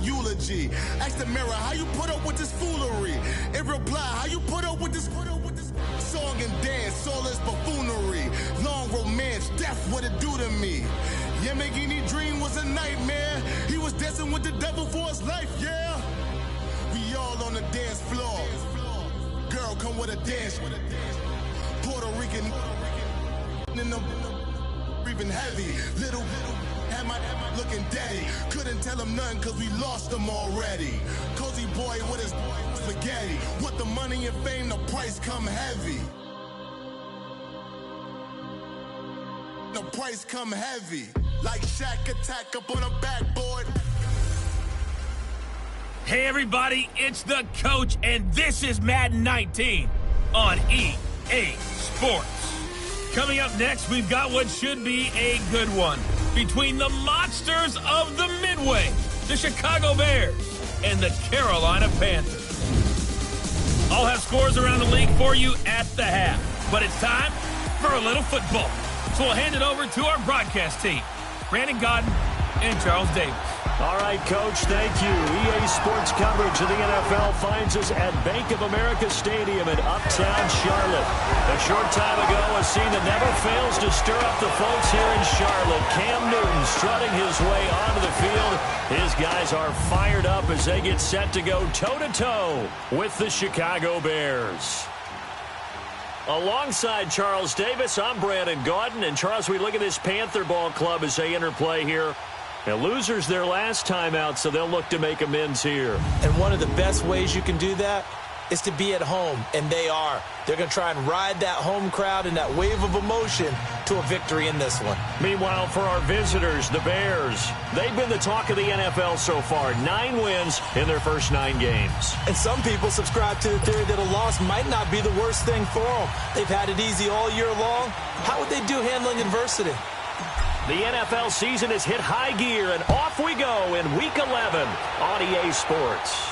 eulogy. Ask the mirror, how you put up with this foolery? In reply, how you put up with this song and dance, all this buffoonery. Long romance, death, what it do to me? Yamagini dream was a nightmare. He was dancing with the devil for his life, yeah. We all on the dance floor. Girl, come with a dance. Puerto Rican in the breathing heavy. Little had my looking daddy. Couldn't tell him nothing cause we lost him already. Cozy boy with his spaghetti. With the money and fame, the price come heavy. The price come heavy. Like Shaq attack up on a backboard. Hey everybody, it's the coach, and this is Madden 19 on EA Sports. Coming up next, we've got what should be a good one between the monsters of the Midway, the Chicago Bears, and the Carolina Panthers. I'll have scores around the league for you at the half, but it's time for a little football. So we'll hand it over to our broadcast team, Brandon Godden and Charles Davis. All right, Coach, thank you. EA Sports coverage of the NFL finds us at Bank of America Stadium in Uptown Charlotte. A short time ago, a scene that never fails to stir up the folks here in Charlotte. Cam Newton strutting his way onto the field. His guys are fired up as they get set to go toe-to-toe with the Chicago Bears. Alongside Charles Davis, I'm Brandon Gaudin. And, Charles, we look at this Panther ball club as they enter play here. Now, losers their last time out, so they'll look to make amends here. And one of the best ways you can do that is to be at home, and they are. They're going to try and ride that home crowd and that wave of emotion to a victory in this one. Meanwhile, for our visitors, the Bears, they've been the talk of the NFL so far. 9 wins in their first 9 games. And some people subscribe to the theory that a loss might not be the worst thing for them. They've had it easy all year long. How would they do handling adversity? The NFL season has hit high gear, and off we go in Week 11 on EA Sports.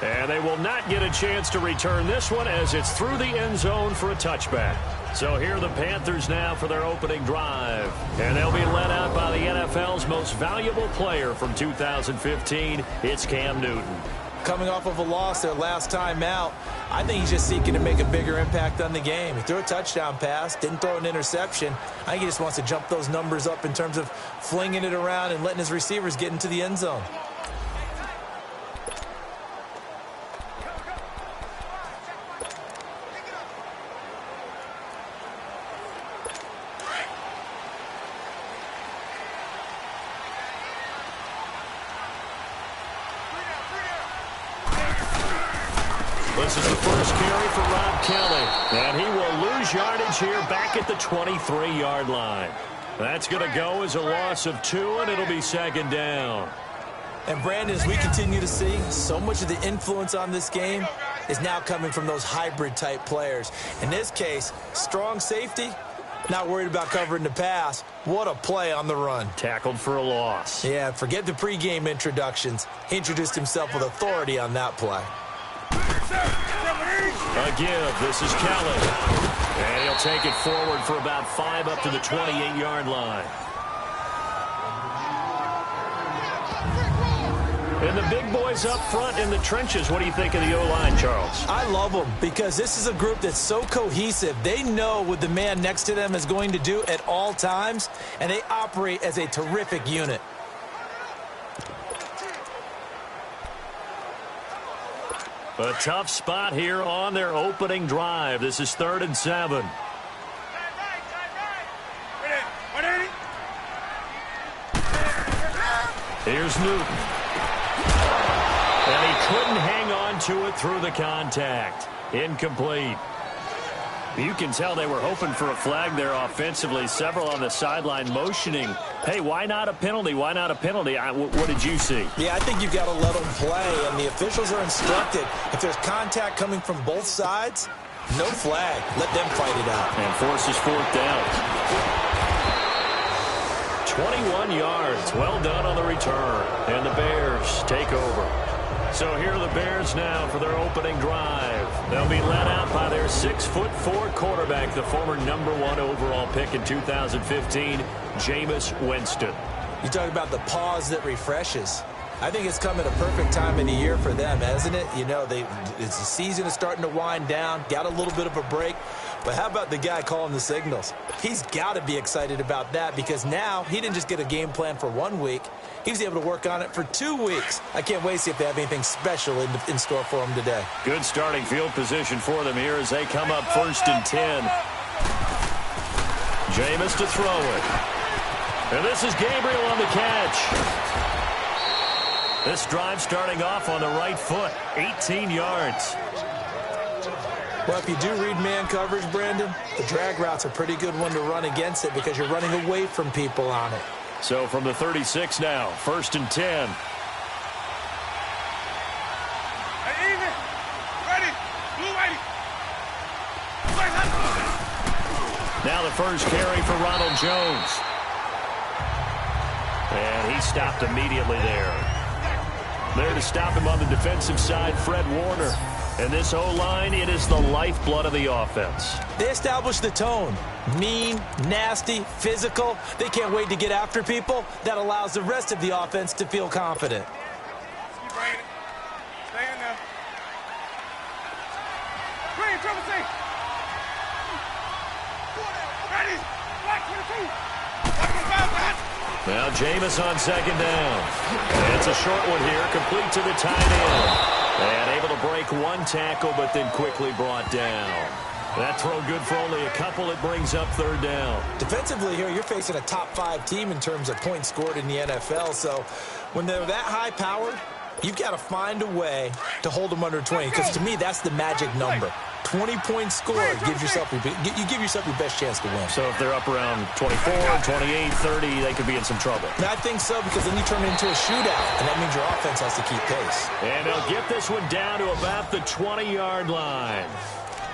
And they will not get a chance to return this one as it's through the end zone for a touchback. So here are the Panthers now for their opening drive. And they'll be led out by the NFL's most valuable player from 2015. It's Cam Newton. Coming off of a loss their last time out, I think he's just seeking to make a bigger impact on the game. He threw a touchdown pass, didn't throw an interception. I think he just wants to jump those numbers up in terms of flinging it around and letting his receivers get into the end zone. This is the first carry for Rob Kelly, and he will lose yardage here back at the 23-yard line. That's going to go as a loss of 2, and it'll be second down. And, Brandon, as we continue to see, so much of the influence on this game is now coming from those hybrid-type players. In this case, strong safety, not worried about covering the pass. What a play on the run. Tackled for a loss. Yeah, forget the pregame introductions. He introduced himself with authority on that play. A give. This is Kelly. And he'll take it forward for about 5 up to the 28-yard line. And the big boys up front in the trenches. What do you think of the O-line, Charles? I love them because this is a group that's so cohesive. They know what the man next to them is going to do at all times, and they operate as a terrific unit. A tough spot here on their opening drive. This is 3rd and 7. Here's Newton. And he couldn't hang on to it through the contact. Incomplete. You can tell they were hoping for a flag there offensively. Several on the sideline motioning, hey, why not a penalty? Why not a penalty? What did you see? Yeah, I think you've got to let them play, and the officials are instructed. If there's contact coming from both sides, no flag. Let them fight it out. And forces 4th down. 21 yards. Well done on the return. And the Bears take over. So here are the Bears now for their opening drive. They'll be led out by their 6'4" quarterback, the former #1 overall pick in 2015, Jameis Winston. You talk about the pause that refreshes. I think it's come at a perfect time in the year for them, hasn't it? You know, the season is starting to wind down, got a little bit of a break. But how about the guy calling the signals? He's got to be excited about that because now he didn't just get a game plan for 1 week. He was able to work on it for 2 weeks. I can't wait to see if they have anything special in store for him today. Good starting field position for them here as they come up 1st and 10. Jameis to throw it. And this is Gabriel on the catch. This drive starting off on the right foot, 18 yards. Well, if you do read man coverage, Brandon, the drag route's a pretty good one to run against it because you're running away from people on it. So from the 36 now, 1st and 10. Now the first carry for Ronald Jones. And he stopped immediately there. There to stop him on the defensive side, Fred Warner. And this O-line, it is the lifeblood of the offense. They established the tone. Mean, nasty, physical. They can't wait to get after people. That allows the rest of the offense to feel confident. Keep bringing it. Stay in there. Bring it, trouble safe. Ready. Black 22. Black 25. Now Jameis on 2nd down. And it's a short one here, complete to the tight end. And able to break 1 tackle, but then quickly brought down. That throw good for only a couple. It brings up 3rd down. Defensively here, you're facing a top 5 team in terms of points scored in the NFL. So when they're that high-powered, you've got to find a way to hold them under 20. Because to me, that's the magic number. 20 points scored, you give yourself your best chance to win. So if they're up around 24, 28, 30, they could be in some trouble. And I think so, because then you turn it into a shootout, and that means your offense has to keep pace. And they'll get this one down to about the 20-yard line.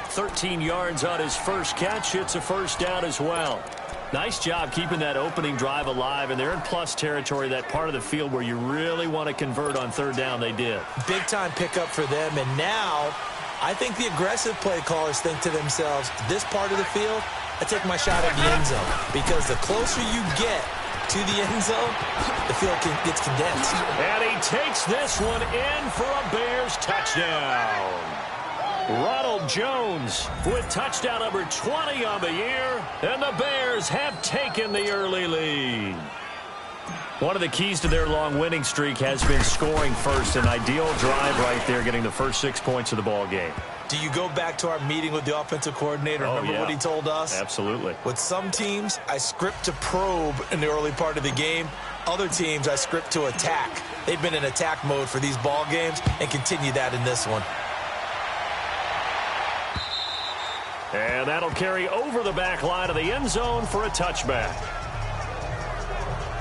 13 yards on his first catch. It's a 1st down as well. Nice job keeping that opening drive alive, and they're in plus territory, that part of the field where you really want to convert on 3rd down. They did. Big-time pickup for them, and now I think the aggressive play callers think to themselves, this part of the field, I take my shot at the end zone. Because the closer you get to the end zone, the field gets condensed. And he takes this one in for a Bears touchdown. Ronald Jones with touchdown number 20 on the year. And the Bears have taken the early lead. One of the keys to their long winning streak has been scoring first. An ideal drive right there, getting the first 6 points of the ball game. Do you go back to our meeting with the offensive coordinator? Remember what he told us? Absolutely. With some teams, I script to probe in the early part of the game. Other teams, I script to attack. They've been in attack mode for these ball games and continue that in this one. And that'll carry over the back line of the end zone for a touchback.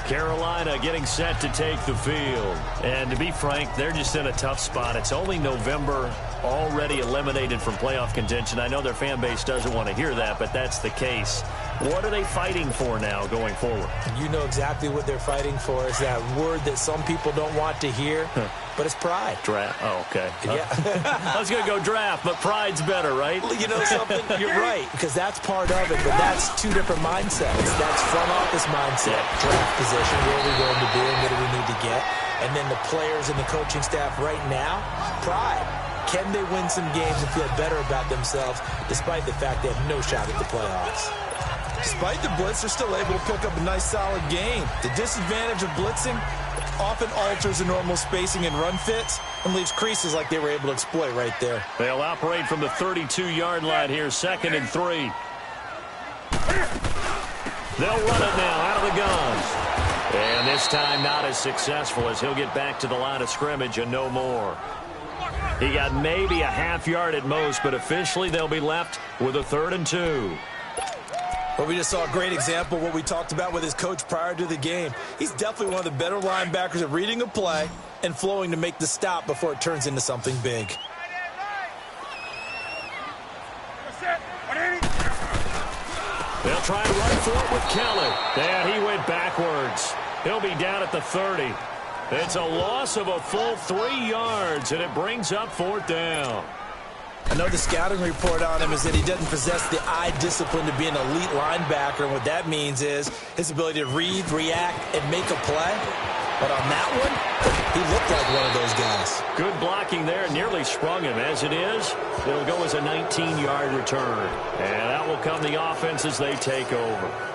Carolina getting set to take the field. And to be frank, they're just in a tough spot. It's only November, already eliminated from playoff contention. I know their fan base doesn't want to hear that, but that's the case. What are they fighting for now going forward? You know exactly what they're fighting for. Is that word that some people don't want to hear, but it's pride. Draft. Oh, okay. Yeah. I was going to go draft, but pride's better, right? Well, you know something? You're right, because that's part of it, but that's 2 different mindsets. That's front office mindset, draft position, where are we going to be and what do we need to get? And then the players and the coaching staff right now, pride. Can they win some games and feel better about themselves despite the fact they have no shot at the playoffs? Despite the blitz, they're still able to pick up a nice, solid game. The disadvantage of blitzing often alters the normal spacing and run fits and leaves creases like they were able to exploit right there. They'll operate from the 32-yard line here, 2nd and 3. They'll run it now out of the gun. And this time not as successful as he'll get back to the line of scrimmage and no more. He got maybe a half yard at most, but officially they'll be left with a 3rd and 2. Well, we just saw a great example of what we talked about with his coach prior to the game. He's definitely one of the better linebackers at reading a play and flowing to make the stop before it turns into something big. They'll try and run for it with Kelly. And he went backwards. He'll be down at the 30. It's a loss of a full 3 yards, and it brings up 4th down. I know the scouting report on him is that he doesn't possess the eye discipline to be an elite linebacker. And what that means is his ability to read, react, and make a play. But on that one, he looked like one of those guys. Good blocking there. Nearly sprung him. As it is, it'll go as a 19-yard return. And that will come the offense as they take over.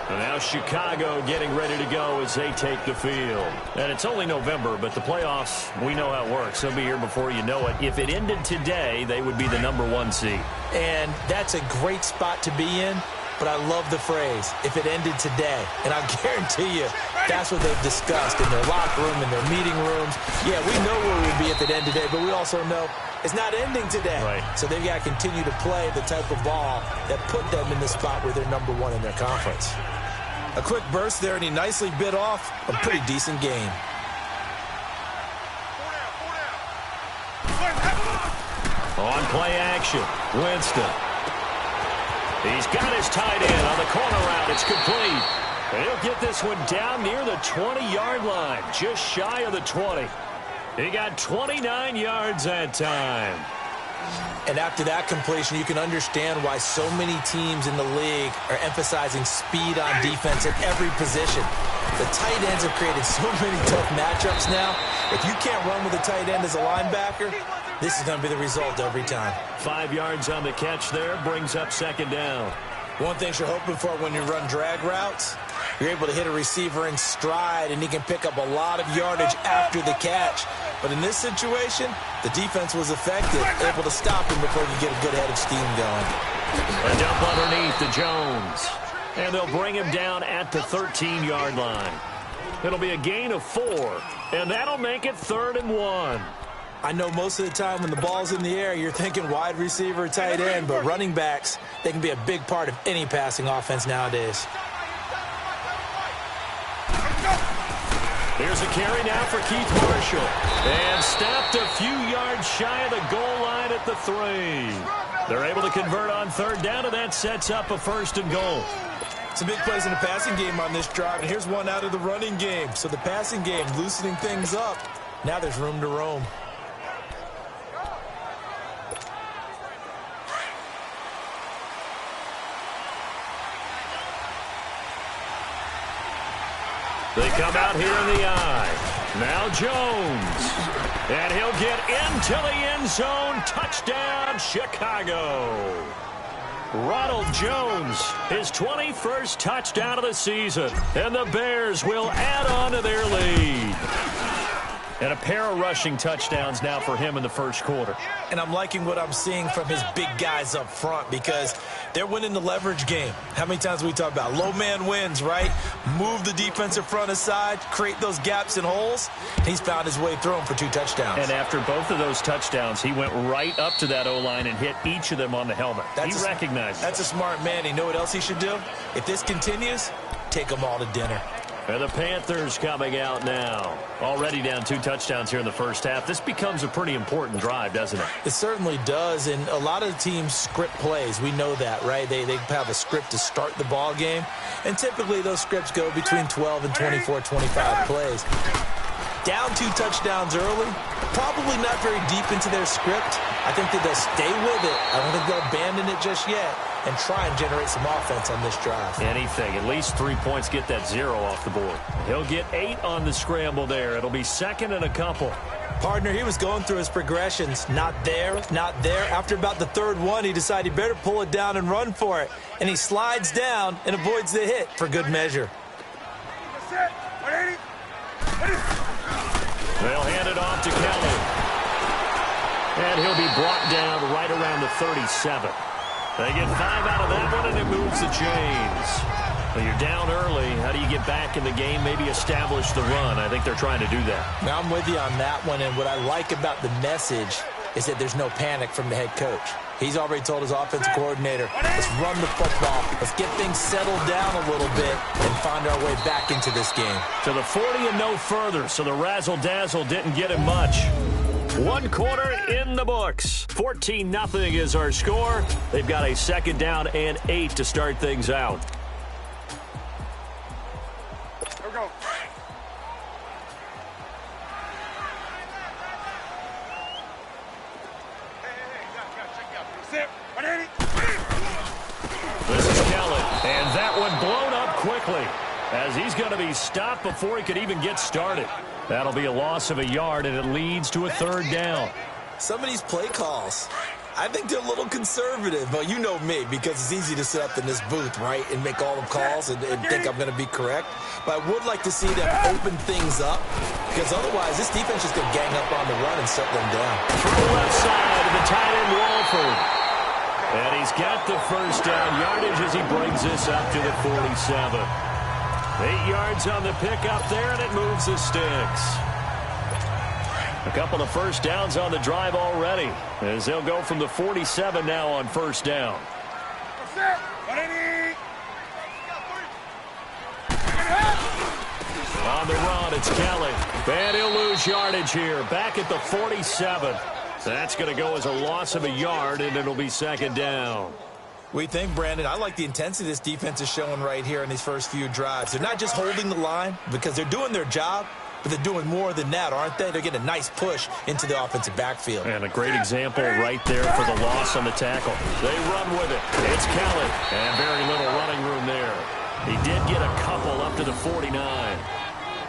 And now Chicago getting ready to go as they take the field. And it's only November, but the playoffs, we know how it works. They'll be here before you know it. If it ended today, they would be the #1 seed. And that's a great spot to be in, but I love the phrase, if it ended today. And I guarantee you, that's what they've discussed in their locker room, in their meeting rooms. Yeah, we know where we'd be if it ended today, but we also know it's not ending today. Right. So they've got to continue to play the type of ball that put them in the spot where they're #1 in their conference. A quick burst there, and he nicely bit off a pretty decent game. On play action, Winston. He's got his tight end on the corner route. It's complete. And he'll get this one down near the 20-yard line, just shy of the 20. He got 29 yards that time. And after that completion, you can understand why so many teams in the league are emphasizing speed on defense at every position. The tight ends have created so many tough matchups now. If you can't run with a tight end as a linebacker, this is going to be the result every time. 5 yards on the catch there, brings up second down. One thing you're hoping for when you run drag routes, you're able to hit a receiver in stride, and he can pick up a lot of yardage after the catch. But in this situation, the defense was effective, able to stop him before you get a good head of steam going. A dump underneath to Jones. And they'll bring him down at the 13-yard line. It'll be a gain of 4, and that'll make it 3rd and 1. I know most of the time when the ball's in the air, you're thinking wide receiver, tight end, but running backs, they can be a big part of any passing offense nowadays. Here's a carry now for Keith Marshall. And stopped a few yards shy of the goal line at the 3. They're able to convert on 3rd down, and that sets up a 1st and goal. Some big plays in the passing game on this drive, and here's one out of the running game. So the passing game loosening things up. Now there's room to roam. They come out here in the eye. Now Jones. And he'll get into the end zone. Touchdown, Chicago. Ronald Jones, his 21st touchdown of the season. And the Bears will add on to their lead. And a pair of rushing touchdowns now for him in the first quarter. And I'm liking what I'm seeing from his big guys up front because they're winning the leverage game. How many times we talk about low man wins, right? Move the defensive front aside, create those gaps and holes. He's found his way through them for 2 touchdowns. And after both of those touchdowns, he went right up to that O-line and hit each of them on the helmet. He recognized it. That's a smart man. You know what else he should do? If this continues, take them all to dinner. And the Panthers coming out now. Already down 2 touchdowns here in the first half. This becomes a pretty important drive, doesn't it? It certainly does, and a lot of teams script plays. We know that, right? They have a script to start the ball game, and typically those scripts go between 12 and 24, 25 plays. Down 2 touchdowns early, probably not very deep into their script. I think that they'll stay with it. I don't think they'll abandon it just yet and try and generate some offense on this drive. Anything. At least 3 points, get that 0 off the board. He'll get 8 on the scramble there. It'll be 2nd and a couple. Partner, he was going through his progressions. Not there, not there. After about the 3rd one, he decided he better pull it down and run for it. And he slides down and avoids the hit for good measure. They'll hand it off to Kelly. And he'll be brought down right around the 37. They get 5 out of that one, and it moves the chains. Well, you're down early. How do you get back in the game, maybe establish the run? I think they're trying to do that. Now, I'm with you on that one, and what I like about the message is that there's no panic from the head coach. He's already told his offensive coordinator, let's run the football. Let's get things settled down a little bit and find our way back into this game. To the 40 and no further, so the razzle-dazzle didn't get him much. 1 quarter in the books. 14-0 is our score. They've got a 2nd down and 8 to start things out. Here we go. This is Kelly, and that one blown up quickly as he's going to be stopped before he could even get started. That'll be a loss of a yard, and it leads to a third down. Some of these play calls, I think they're a little conservative. But you know me, because it's easy to sit up in this booth, right, and make all the calls and think I'm going to be correct. But I would like to see them open things up, because otherwise this defense is going to gang up on the run and shut them down. Through the left side to the tight end, Walford. And he's got the first down yardage as he brings this up to the 47. 8 yards on the pickup there, and it moves the sticks. A couple of first downs on the drive already, as they'll go from the 47 now on first down. On the run, it's Kelly. And he'll lose yardage here, back at the 47. That's going to go as a loss of a yard, and it'll be second down. We think, Brandon, I like the intensity this defense is showing right here in these first few drives. They're not just holding the line because they're doing their job, but they're doing more than that, aren't they? They're getting a nice push into the offensive backfield. And a great example right there for the loss on the tackle. They run with it. It's Kelly, and very little running room there. He did get a couple up to the 49.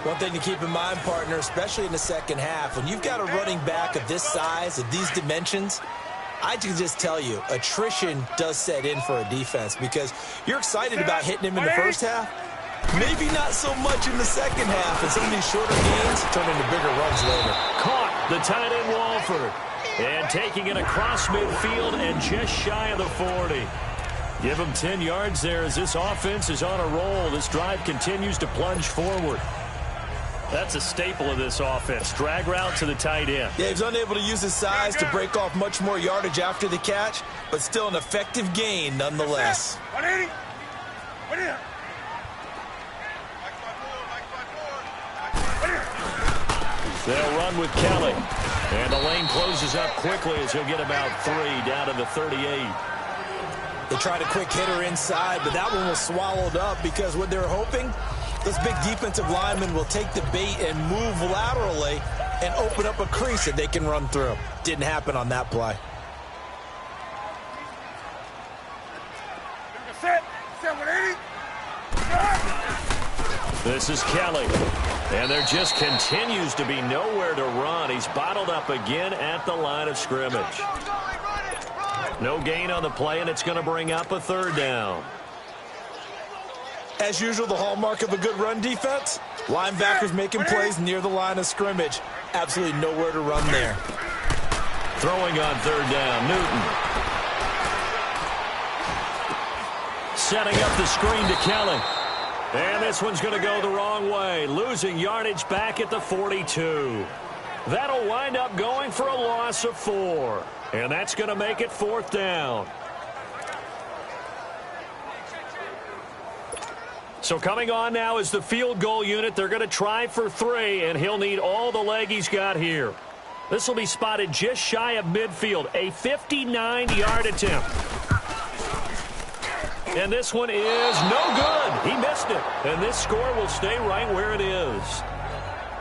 One thing to keep in mind, partner, especially in the second half, when you've got a running back of this size, of these dimensions, I can just tell you, attrition does set in for a defense because you're excited about hitting him in the first half. Maybe not so much in the second half, and some of these shorter gains turn into bigger runs later. Caught the tight end Walford, and taking it across midfield and just shy of the 40. Give him 10 yards there as this offense is on a roll. This drive continues to plunge forward. That's a staple of this offense. Drag route to the tight end. Yeah, he's unable to use his size to break off much more yardage after the catch, but still an effective gain nonetheless. They'll run with Kelly. And the lane closes up quickly as he'll get about 3 down to the 38. They tried a quick hitter inside, but that one was swallowed up because what they're hoping, this big defensive lineman will take the bait and move laterally and open up a crease that they can run through. Didn't happen on that play. This is Kelly. And there just continues to be nowhere to run. He's bottled up again at the line of scrimmage. No gain on the play, and it's going to bring up a third down. As usual, the hallmark of a good run defense, linebackers making plays near the line of scrimmage. Absolutely nowhere to run there. Throwing on third down, Newton. Setting up the screen to Kelly. And this one's going to go the wrong way, losing yardage back at the 42. That'll wind up going for a loss of 4. And that's going to make it fourth down. So coming on now is the field goal unit. They're going to try for 3, and he'll need all the leg he's got here. This will be spotted just shy of midfield, a 59-yard attempt. And this one is no good. He missed it. And this score will stay right where it is.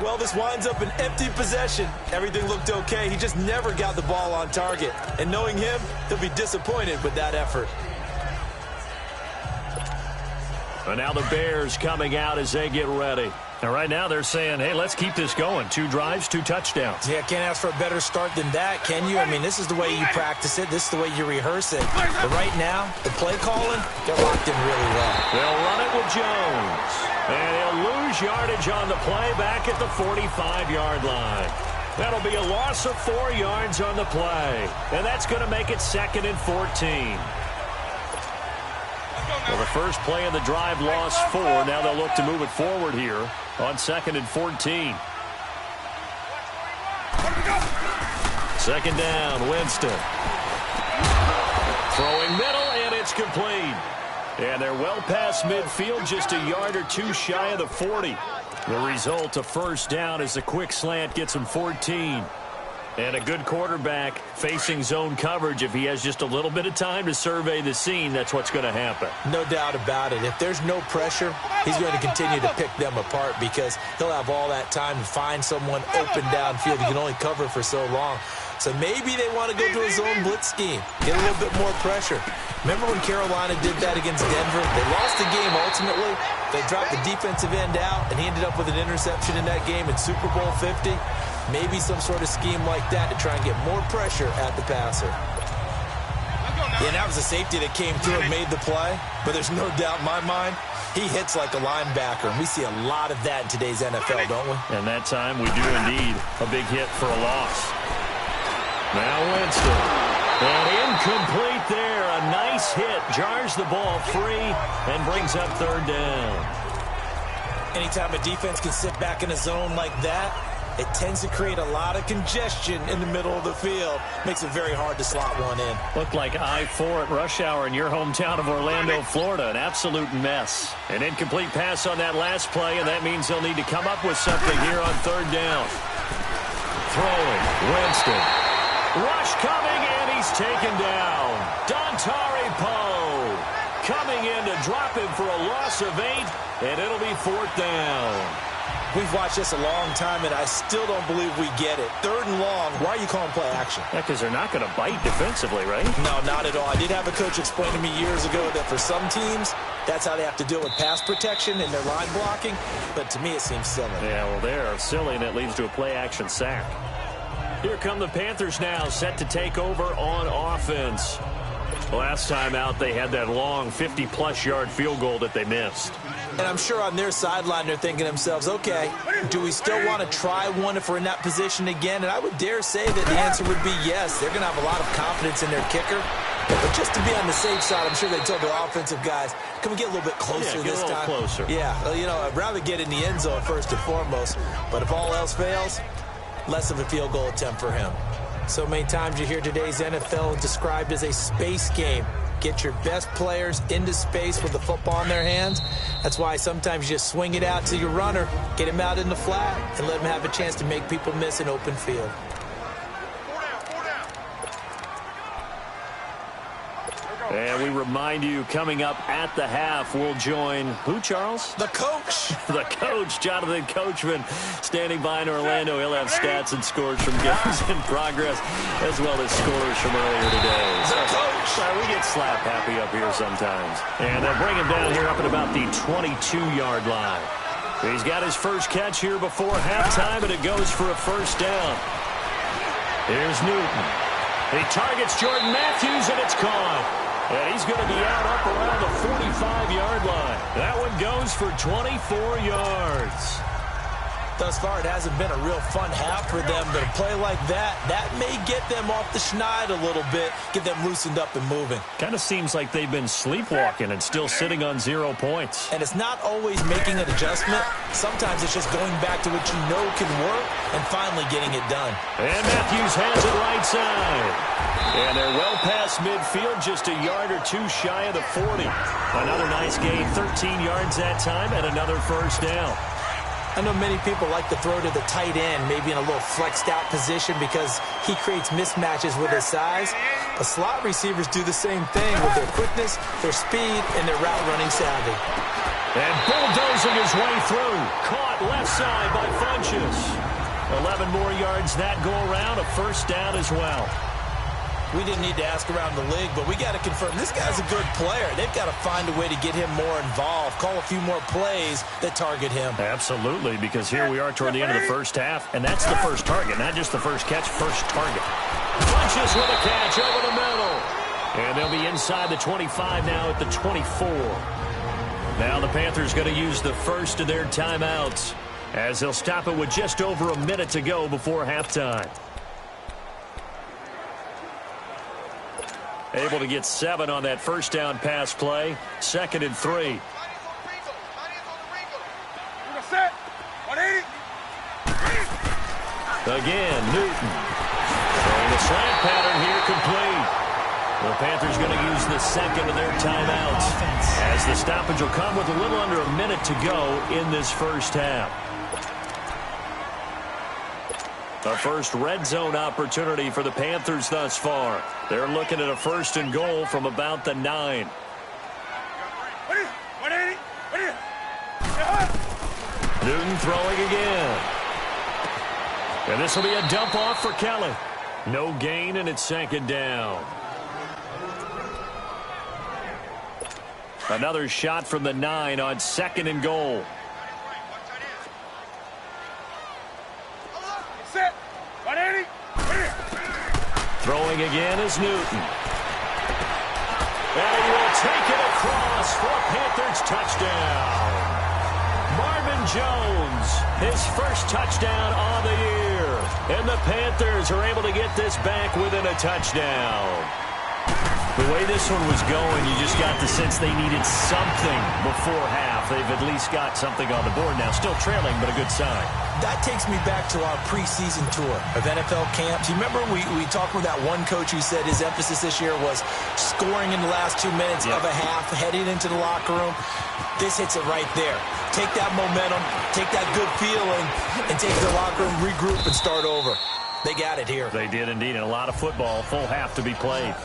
Well, this winds up an empty possession. Everything looked okay. He just never got the ball on target. And knowing him, he'll be disappointed with that effort. And now the Bears coming out as they get ready. And right now they're saying, hey, let's keep this going. 2 drives, 2 touchdowns. Yeah, can't ask for a better start than that, can you? I mean, this is the way you practice it. This is the way you rehearse it. But right now, the play calling, they're locked in really well. They'll run it with Jones. And he'll lose yardage on the play back at the 45-yard line. That'll be a loss of 4 yards on the play. And that's going to make it 2nd and 14. Well, the first play of the drive lost 4. Now they'll look to move it forward here on 2nd and 14. Second down, Winston. Throwing middle, and it's complete. And they're well past midfield, just a yard or 2 shy of the 40. The result, a first down as the quick slant gets them 14. And a good quarterback facing zone coverage. If he has just a little bit of time to survey the scene, that's what's going to happen. No doubt about it. If there's no pressure, he's going to continue to pick them apart because he'll have all that time to find someone open downfield. He can only cover for so long. So maybe they want to go to a zone blitz scheme, get a little bit more pressure. Remember when Carolina did that against Denver? They lost the game ultimately. They dropped the defensive end out, and he ended up with an interception in that game in Super Bowl 50. Maybe some sort of scheme like that to try and get more pressure at the passer. Yeah, and that was a safety that came through and made the play, but there's no doubt in my mind, he hits like a linebacker, and we see a lot of that in today's NFL, don't we? And that time we do indeed a big hit for a loss. Now Winston. And incomplete there. A nice hit. Jars the ball free and brings up third down. Anytime a defense can sit back in a zone like that, it tends to create a lot of congestion in the middle of the field. Makes it very hard to slot one in. Looked like I-4 at rush hour in your hometown of Orlando, Florida. An absolute mess. An incomplete pass on that last play, and that means they'll need to come up with something here on third down. Throwing. Winston. Rush coming, and he's taken down. Dontari Poe coming in to drop him for a loss of 8, and it'll be fourth down. We've watched this a long time, and I still don't believe we get it. Third and long, why are you calling play action? Yeah, because they're not going to bite defensively, right? No, not at all. I did have a coach explain to me years ago that for some teams, that's how they have to deal with pass protection and their line blocking, but to me it seems silly. Yeah, well, they're silly, and it leads to a play action sack. Here come the Panthers now, set to take over on offense. Last time out, they had that long 50-plus yard field goal that they missed. And I'm sure on their sideline, they're thinking to themselves, okay, do we still want to try one if we're in that position again? And I would dare say that the answer would be yes. They're going to have a lot of confidence in their kicker. But just to be on the safe side, I'm sure they told their offensive guys, can we get a little bit closer this time? Closer. Yeah, well, you know, I'd rather get in the end zone first and foremost. But if all else fails, less of a field goal attempt for him. So many times you hear today's NFL described as a space game. Get your best players into space with the football in their hands. That's why sometimes you just swing it out to your runner, get him out in the flat, and let him have a chance to make people miss an open field. And we remind you, coming up at the half, we'll join who, Charles? The coach. The coach, Jonathan Coachman, standing by in Orlando. He'll have stats and scores from games in progress, as well as scores from earlier today. The coach. We get slap happy up here sometimes. And they'll bring him down here up at about the 22-yard line. He's got his first catch here before halftime, and it goes for a first down. Here's Newton. He targets Jordan Matthews, and it's caught. And he's going to be out up around the 45-yard line. That one goes for 24 yards. Thus far, it hasn't been a real fun half for them, but a play like that may get them off the schneid a little bit, get them loosened up and moving. Kind of seems like they've been sleepwalking and still sitting on 0 points. And it's not always making an adjustment. Sometimes it's just going back to what you know can work and finally getting it done. And Matthews has it right side. And they're well past midfield, just a yard or two shy of the 40. Another nice gain, 13 yards that time, and another first down. I know many people like to throw to the tight end, maybe in a little flexed out position because he creates mismatches with his size. But slot receivers do the same thing with their quickness, their speed, and their route running savvy. And bulldozing his way through. Caught left side by Funchess. 11 more yards that go around, a first down as well. We didn't need to ask around the league, but we got to confirm this guy's a good player. They've got to find a way to get him more involved, call a few more plays that target him. Absolutely, because here we are toward the end of the first half, and that's the first target, not just the first catch, first target. Funchess with a catch over the middle. And they'll be inside the 25 now at the 24. Now the Panthers going to use the first of their timeouts as they'll stop it with just over a minute to go before halftime. Able to get 7 on that first down pass play. 2nd and 3. Again, Newton. And the slant pattern here complete. The Panthers going to use the second of their timeouts as the stoppage will come with a little under a minute to go in this first half. A first red zone opportunity for the Panthers thus far. They're looking at a 1st and goal from about the 9. Newton throwing again. And this will be a dump off for Kelly. No gain, and it's 2nd down. Another shot from the 9 on 2nd and goal. Set. 180. Throwing again is Newton. And he will take it across for a Panthers touchdown. Marvin Jones, his first touchdown on the year. And the Panthers are able to get this back within a touchdown. The way this one was going, you just got the sense they needed something before half. They've at least got something on the board now. Still trailing, but a good sign. That takes me back to our preseason tour of NFL camps. You remember we talked with that one coach who said his emphasis this year was scoring in the last 2 minutes of a half, heading into the locker room. This hits it right there. Take that momentum, take that good feeling, and take the locker room, regroup, and start over. They got it here. They did indeed, and a lot of football, full half to be played.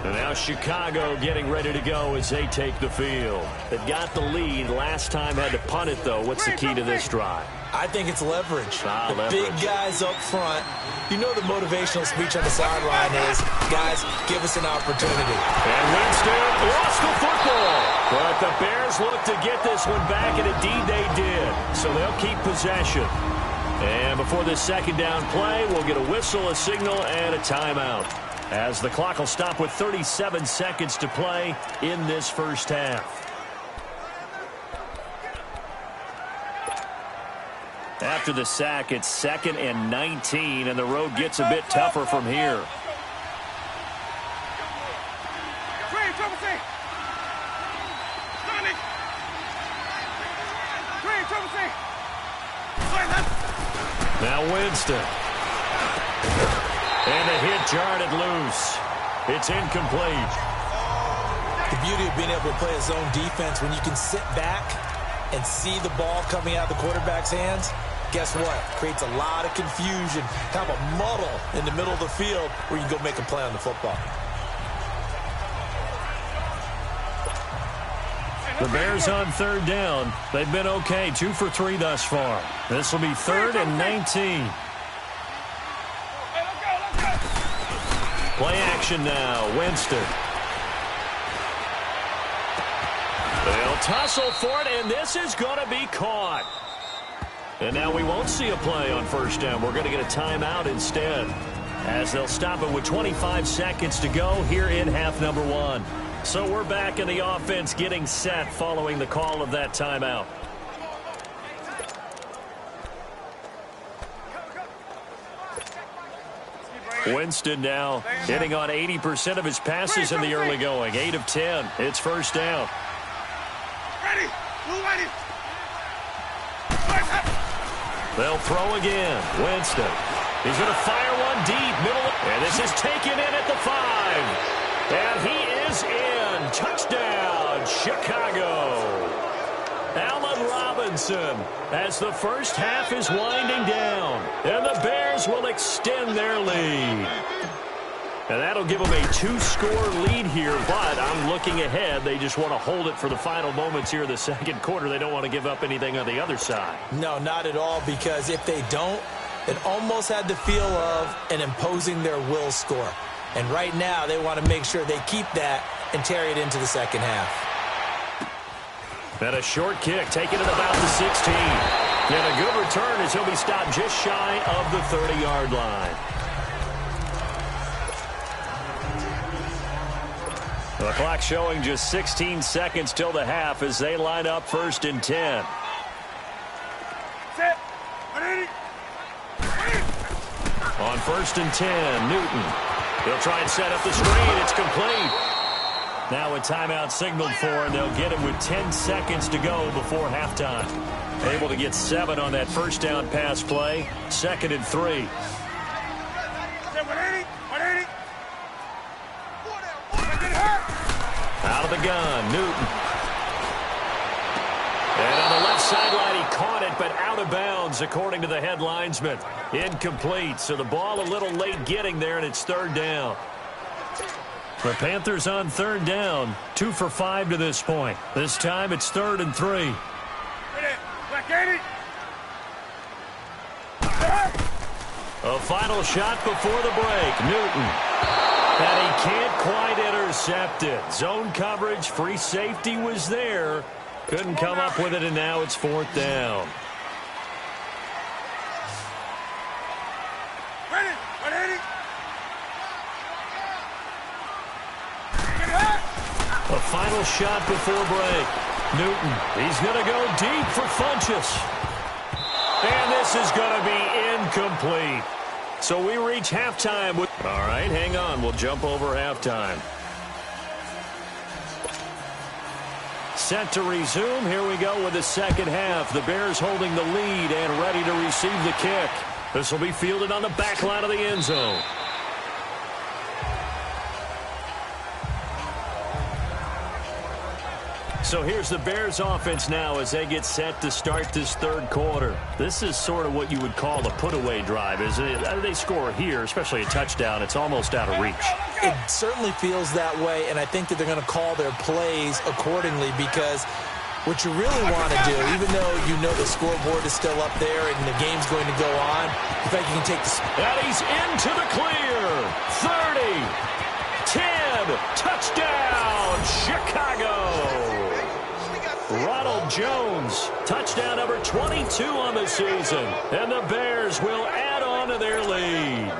And now Chicago getting ready to go as they take the field. They've got the lead. Last time had to punt it, though. What's the key to this drive? I think it's leverage. Leverage. Big guys up front. You know the motivational speech on the sideline is, guys, give us an opportunity. And Winston lost the football. But the Bears look to get this one back, and indeed they did. So they'll keep possession. And before this 2nd down play, we'll get a whistle, a signal, and a timeout, as the clock will stop with 37 seconds to play in this first half. After the sack, it's 2nd and 19, and the road gets a bit tougher from here. Now Winston. And the hit jarred it loose. It's incomplete. The beauty of being able to play a zone defense, when you can sit back and see the ball coming out of the quarterback's hands, guess what? Creates a lot of confusion, kind of a muddle in the middle of the field where you can go make a play on the football. The Bears on 3rd down. They've been okay, 2 for 3 thus far. This will be 3rd and 19. Play action now. Winston. They'll tussle for it, and this is going to be caught. And now we won't see a play on 1st down. We're going to get a timeout instead, as they'll stop it with 25 seconds to go here in half number 1. So we're back in the offense getting set following the call of that timeout. Winston now hitting on 80% of his passes in the early going. 8 of 10. It's 1st down. They'll throw again. Winston. He's going to fire one deep. Middle. And this is taken in at the 5. And he is in. Touchdown, Chicago. Allen Robinson, as the first half is winding down, and the Bears will extend their lead. And that'll give them a 2-score lead here, but I'm looking ahead. They just want to hold it for the final moments here in the 2nd quarter. They don't want to give up anything on the other side. No, not at all, because if they don't, it almost had the feel of an imposing their will score. And right now, they want to make sure they keep that and carry it into the 2nd half. And a short kick taken at about the 16. And a good return as he'll be stopped just shy of the 30-yard line. The clock showing just 16 seconds till the half as they line up 1st and 10. Set. On 1st and 10, Newton. He'll try and set up the screen. It's complete. Now a timeout signaled for, and they'll get him with 10 seconds to go before halftime. Able to get 7 on that 1st down pass play. 2nd and 3. Out of the gun, Newton. And on the left sideline, he caught it, but out of bounds, according to the head linesman. Incomplete, so the ball a little late getting there, and it's third down. The Panthers on third down, 2 for 5 to this point. This time it's 3rd and 3. A final shot before the break. Newton. And he can't quite intercept it. Zone coverage, free safety was there. Couldn't come up with it, and now it's 4th down. A final shot before break. Newton, he's going to go deep for Funchess. And this is going to be incomplete. So we reach halftime. All right, hang on. We'll jump over halftime. Set to resume. Here we go with the second half. The Bears holding the lead and ready to receive the kick. This will be fielded on the back line of the end zone. So here's the Bears offense now as they get set to start this third quarter. This is sort of what you would call a put-away drive, isn't it? They score here, especially a touchdown. It's almost out of reach. It certainly feels that way, and I think that they're going to call their plays accordingly because what you really want to do, even though you know the scoreboard is still up there and the game's going to go on, in fact, you can take the... And he's into the clear. 30, 10, touchdown, Chicago. Ronald Jones, touchdown number 22 on the season. And the Bears will add on to their lead.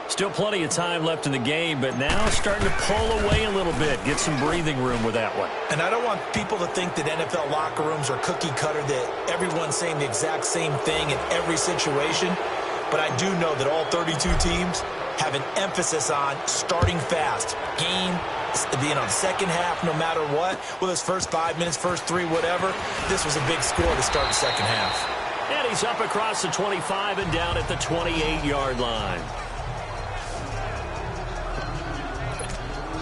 Still plenty of time left in the game, but now starting to pull away a little bit. Get some breathing room with that one. And I don't want people to think that NFL locker rooms are cookie cutter, that everyone's saying the exact same thing in every situation. But I do know that all 32 teams have an emphasis on starting fast. Game, the second half, no matter what, whether it's first 5 minutes, first 3, whatever, this was a big score to start the second half. And he's up across the 25 and down at the 28-yard line.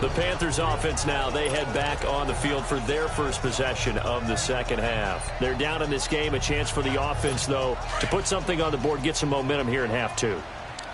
The Panthers offense now, they head back on the field for their first possession of the second half. They're down in this game, a chance for the offense, though, to put something on the board, get some momentum here in half 2.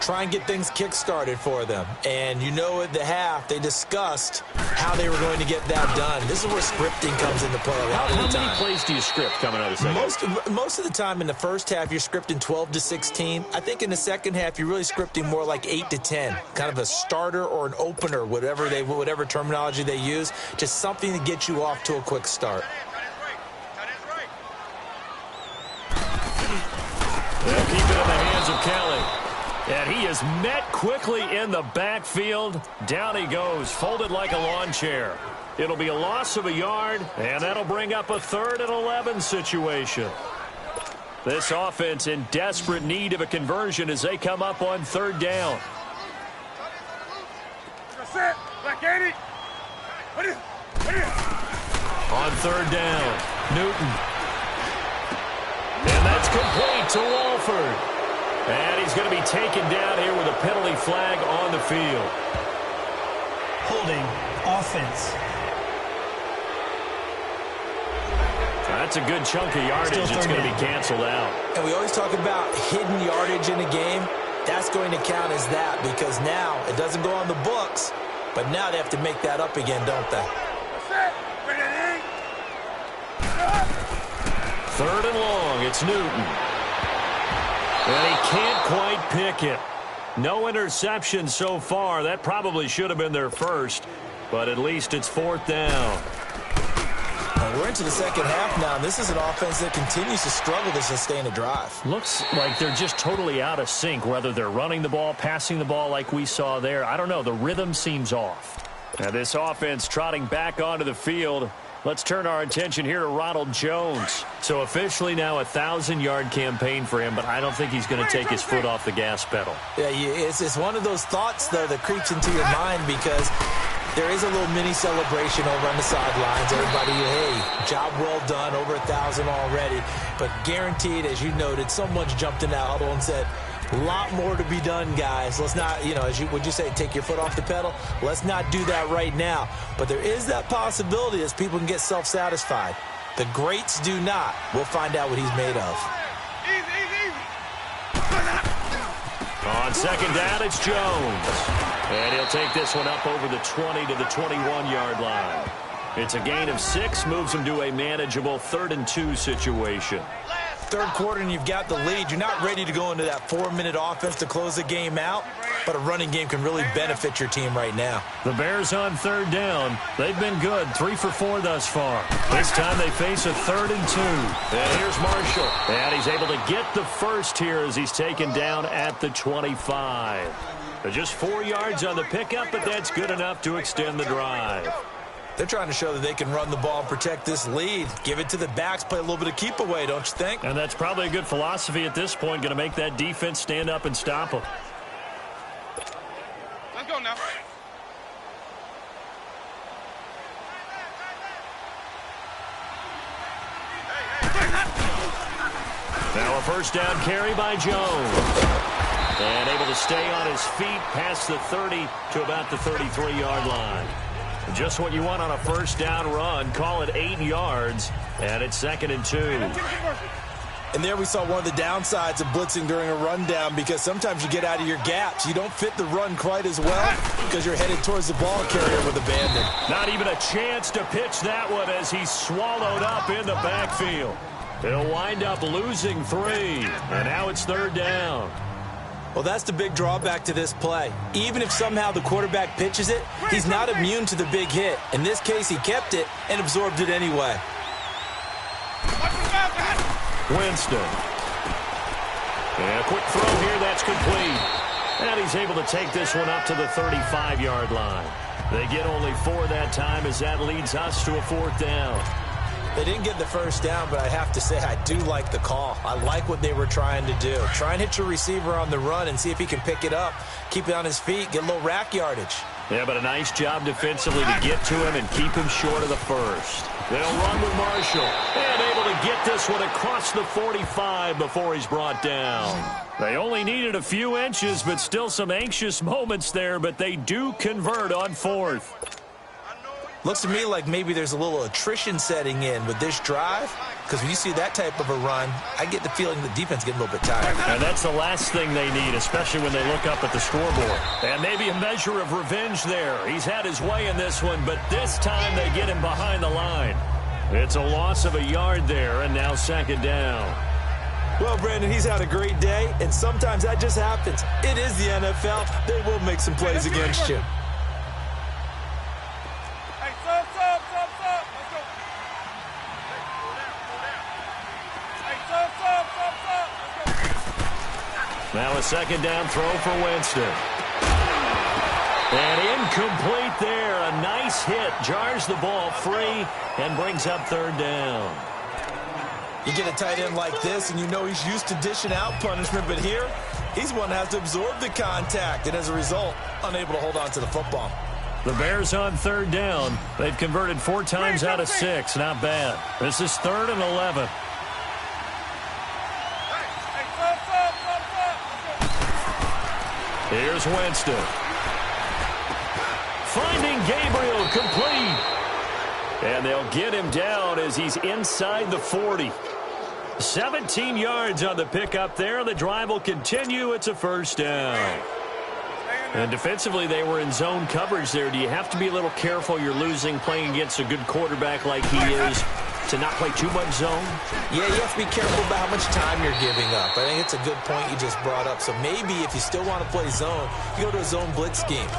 Try and get things kick-started for them. And you know at the half, they discussed how they were going to get that done. This is where scripting comes into play a lot of the time. How many plays do you script coming out of the second? Most of the time in the first half, you're scripting 12 to 16. I think in the second half, you're really scripting more like 8 to 10. Kind of a starter or an opener, whatever terminology they use. Just something to get you off to a quick start. They'll keep it in the hands of Kelly. And he is met quickly in the backfield. Down he goes, folded like a lawn chair. It'll be a loss of a yard, and that'll bring up a 3rd and 11 situation. This offense in desperate need of a conversion as they come up on 3rd down. On 3rd down, Newton. And that's complete to Walford. And he's going to be taken down here with a penalty flag on the field. Holding offense. That's a good chunk of yardage. It's going to be canceled out. And we always talk about hidden yardage in a game. That's going to count as that because now it doesn't go on the books, but now they have to make that up again, don't they? 3rd and long. It's Newton. And he can't quite pick it. No interception so far. That probably should have been their first, but at least it's 4th down. We're into the second half now. This is an offense that continues to struggle to sustain a drive. Looks like they're just totally out of sync, whether they're running the ball, passing the ball like we saw there. I don't know. The rhythm seems off. Now this offense trotting back onto the field. Let's turn our attention here to Ronald Jones. So officially now a 1,000-yard campaign for him, but I don't think he's going to take his foot off the gas pedal. Yeah, it's one of those thoughts, though, that creeps into your mind because there is a little mini celebration over on the sidelines. Everybody, hey, job well done, over 1,000 already. But guaranteed, as you noted, someone's jumped in that huddle and said, a lot more to be done, guys. Let's not, would you say, take your foot off the pedal? Let's not do that right now. But there is that possibility as people can get self-satisfied. The greats do not. We'll find out what he's made of. Easy. On second down, it's Jones. And he'll take this one up over the 20 to the 21-yard line. It's a gain of 6, moves him to a manageable 3rd and 2 situation. Third quarter and you've got the lead. You're not ready to go into that 4-minute offense to close the game out, but a running game can really benefit your team right now. The Bears on 3rd down. They've been good, 3 for 4 thus far. This time they face a 3rd and 2. And here's Marshall. And he's able to get the first here as he's taken down at the 25. Just 4 yards on the pickup, but that's good enough to extend the drive. They're trying to show that they can run the ball and protect this lead. Give it to the backs, play a little bit of keep away, don't you think? And that's probably a good philosophy at this point, going to make that defense stand up and stop them. Let's go now. Now a first down carry by Jones. And able to stay on his feet past the 30 to about the 33-yard line. Just what you want on a first down run. Call it 8 yards, and it's 2nd and 2. And there we saw one of the downsides of blitzing during a rundown, because sometimes you get out of your gaps. You don't fit the run quite as well because you're headed towards the ball carrier with abandon. Not even a chance to pitch that one as he's swallowed up in the backfield. He'll wind up losing 3, and now it's 3rd down. Well, that's the big drawback to this play. Even if somehow the quarterback pitches it, he's not immune to the big hit. In this case, he kept it and absorbed it anyway. Winston. And a quick throw here, that's complete. And he's able to take this one up to the 35-yard line. They get only 4 that time as that leads us to a 4th down. They didn't get the first down, but I have to say I do like the call. I like what they were trying to do. Try and hit your receiver on the run and see if he can pick it up, keep it on his feet, get a little rack yardage. Yeah, but a nice job defensively to get to him and keep him short of the first. They'll run with Marshall. And able to get this one across the 45 before he's brought down. They only needed a few inches, but still some anxious moments there, but they do convert on 4th. Looks to me like maybe there's a little attrition setting in with this drive, because when you see that type of a run, I get the feeling the defense getting a little bit tired. And that's the last thing they need, especially when they look up at the scoreboard. And maybe a measure of revenge there. He's had his way in this one, but this time they get him behind the line. It's a loss of a yard there, and now 2nd down. Well, Brandon, he's had a great day, and sometimes that just happens. It is the NFL. They will make some plays against you. Now a 2nd down throw for Winston. And incomplete there. A nice hit. Jars the ball free and brings up 3rd down. You get a tight end like this, and you know he's used to dishing out punishment, but here, he's one that has to absorb the contact, and as a result, unable to hold on to the football. The Bears on 3rd down. They've converted 4 times out of 6. Not bad. This is 3rd and 11. Here's Winston. Finding Gabriel, complete. And they'll get him down as he's inside the 40. 17 yards on the pickup there. The drive will continue. It's a 1st down. And defensively, they were in zone coverage there. Do you have to be a little careful? You're losing playing against a good quarterback like he is to not play too much zone? Yeah, you have to be careful about how much time you're giving up. I think it's a good point you just brought up. So maybe if you still want to play zone, you go to a zone blitz scheme.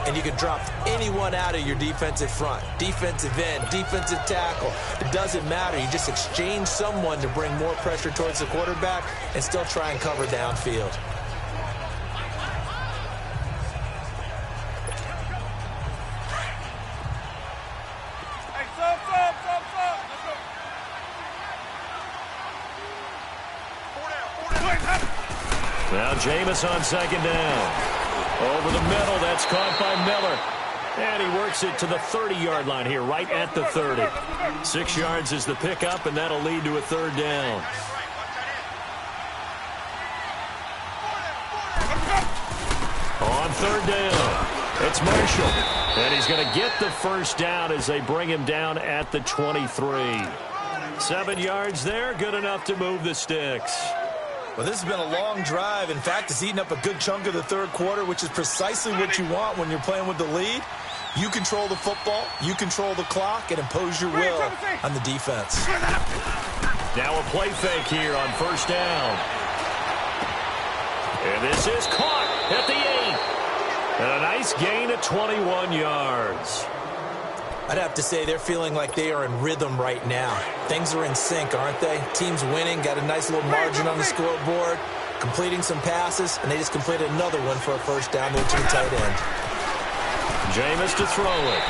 And you can drop anyone out of your defensive front. Defensive end, defensive tackle. It doesn't matter. You just exchange someone to bring more pressure towards the quarterback and still try and cover downfield. Now Jameis on 2nd down. Over the middle, that's caught by Miller. And he works it to the 30-yard line here, right at the 30. 6 yards is the pickup, and that'll lead to a 3rd down. On 3rd down, it's Marshall. And he's going to get the first down as they bring him down at the 23. 7 yards there, good enough to move the sticks. Well, this has been a long drive. In fact, it's eaten up a good chunk of the third quarter, which is precisely what you want when you're playing with the lead. You control the football, you control the clock, and impose your will on the defense. Now a play fake here on first down. And this is caught at the 8. And a nice gain of 21 yards. I'd have to say they're feeling like they are in rhythm right now. Things are in sync, aren't they? Team's winning, got a nice little margin on the scoreboard, completing some passes, and they just completed another one for a first down there to the tight end. Jameis to throw it.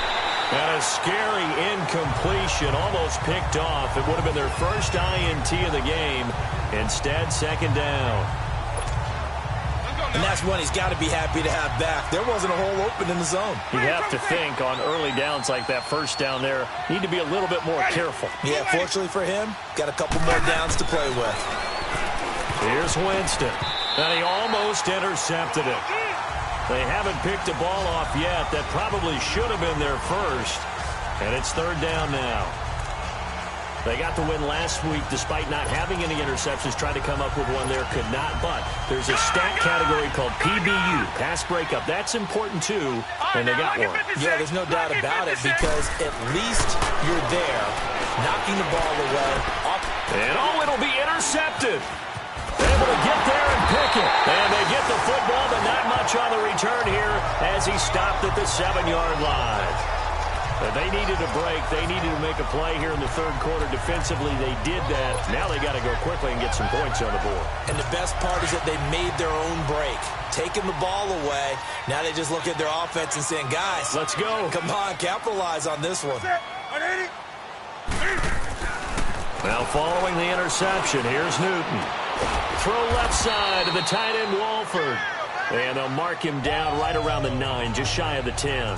And a scary incompletion, almost picked off. It would have been their first INT of the game. Instead, second down. And that's one he's got to be happy to have back. There wasn't a hole open in the zone. You have to think on early downs like that first down there, need to be a little bit more careful. Yeah, fortunately for him, got a couple more downs to play with. Here's Winston. And he almost intercepted it. They haven't picked a ball off yet. That probably should have been their first. And it's third down now. They got the win last week despite not having any interceptions. Tried to come up with one there, could not. But there's a stat category called PBU, pass breakup. That's important too, and they got one. Yeah, there's no doubt about it because at least you're there, knocking the ball away. And it'll be intercepted. Able to get there and pick it. And they get the football, but not much on the return here as he stopped at the 7-yard line. But they needed a break. They needed to make a play here in the third quarter. Defensively, they did that. Now they got to go quickly and get some points on the board. And the best part is that they made their own break. Taking the ball away. Now they just look at their offense and saying, guys, let's go. Come on, capitalize on this one. Now following the interception, here's Newton. Throw left side to the tight end, Walford. And they'll mark him down right around the 9, just shy of the 10.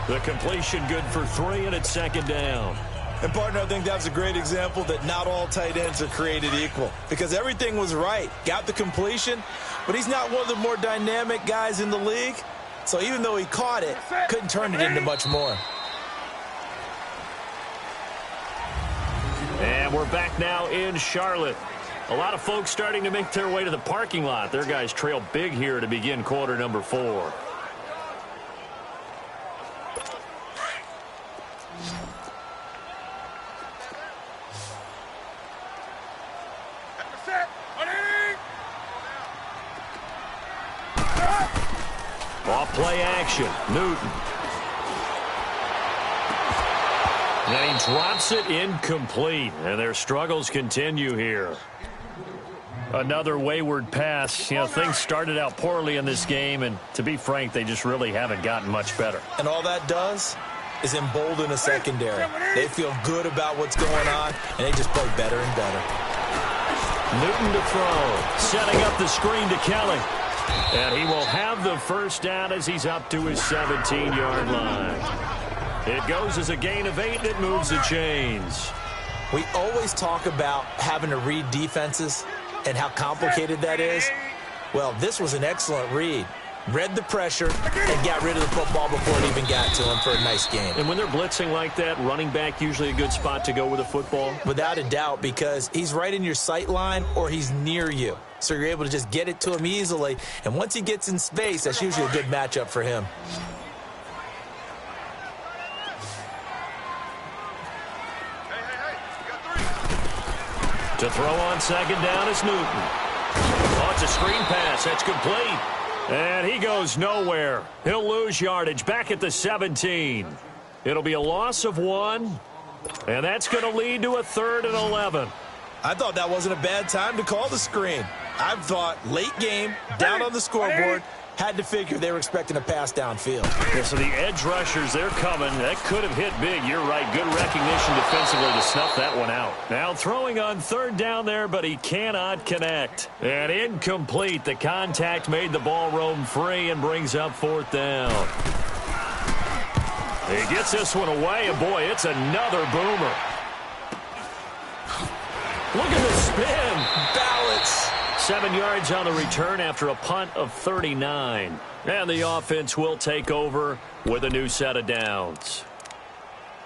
The completion good for 3, and it's second down. And, partner, I think that's a great example that not all tight ends are created equal because everything was right. Got the completion, but he's not one of the more dynamic guys in the league. So even though he caught it, couldn't turn it into much more. And we're back now in Charlotte. A lot of folks starting to make their way to the parking lot. Their guys trail big here to begin quarter number 4. Off play action, Newton. And he drops it incomplete, and their struggles continue here. Another wayward pass. You know, things started out poorly in this game, and to be frank, they just really haven't gotten much better. And all that does is embolden a secondary. They feel good about what's going on, and they just play better and better. Newton to throw, setting up the screen to Kelly. And he will have the first down as he's up to his 17-yard line. It goes as a gain of 8, and it moves the chains. We always talk about having to read defenses and how complicated that is. Well, this was an excellent read. Read the pressure and got rid of the football before it even got to him for a nice game. And when they're blitzing like that, running back usually a good spot to go with a football? Without a doubt, because he's right in your sight line or he's near you. So you're able to just get it to him easily. And once he gets in space, that's usually a good matchup for him. To throw on second down is Newton. Oh, it's a screen pass. That's complete. And he goes nowhere. He'll lose yardage back at the 17. It'll be a loss of 1. And that's going to lead to a 3rd and 11. I thought that wasn't a bad time to call the screen. I thought late game, down on the scoreboard, had to figure they were expecting a pass downfield. Yeah, so the edge rushers, they're coming. That could have hit big. You're right. Good recognition defensively to snuff that one out. Now throwing on 3rd down there, but he cannot connect. And incomplete. The contact made the ball roam free and brings up 4th down. He gets this one away, and boy, it's another boomer. Look at the spin. Balance. 7 yards on the return after a punt of 39. And the offense will take over with a new set of downs.